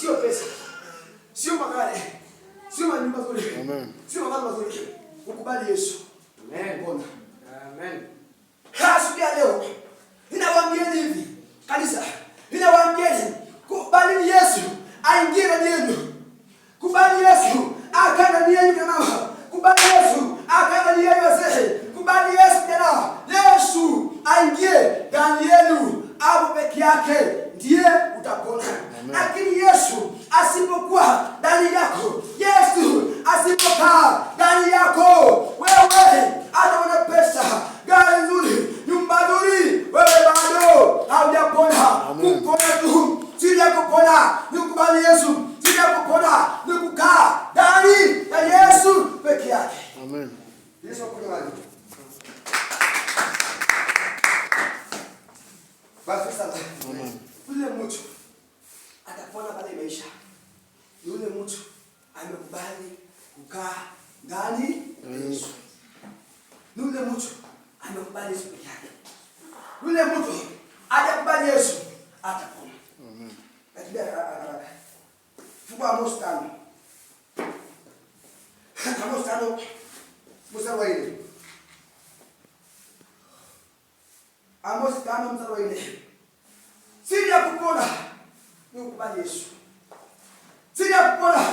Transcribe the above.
Sio pesa. Sio magari. Sio manyumba nzuri. Amen. Sio magari mazuri. Ukubali Yesu. Amen. Mbona? Amen. Asubuhi leo ninawaambia hivi kanisa, ninawaambia kubali Yesu aingie ndani yenu. Kubali Yesu akae ndani yenu kama kubali Yesu akae ndani yenu wazee. Kubali Yesu jana. Yesu aingie ndani yenu. Hapo peke yake ndiye utapona. Lakini Yesu asipokuwa ndani yako, Yesu asipokaa ndani yako, wewe hata una pesa, gari nzuri, nyumba nzuri, wewe bado haujapona. Kupona tu, sija kupona, nikubali Yesu, sija kupona, nikukaa ndani ya Yesu peke yake. Amen. Yesu akubariki. Basi sasa. Amen. Yule mtu atapona baada ya maisha. Yule mtu amekubali kukaa ndani ya Yesu. Yule mtu amekubali Yesu peke yake. Yule mtu hajakubali Yesu atapona. Amen. Lakini haraka. Fungua Amos 5. Amos 5 mstari wa 4. Amos 5 mstari wa 4. Siri ya kupona ni kukubali Yesu. Siri ya kupona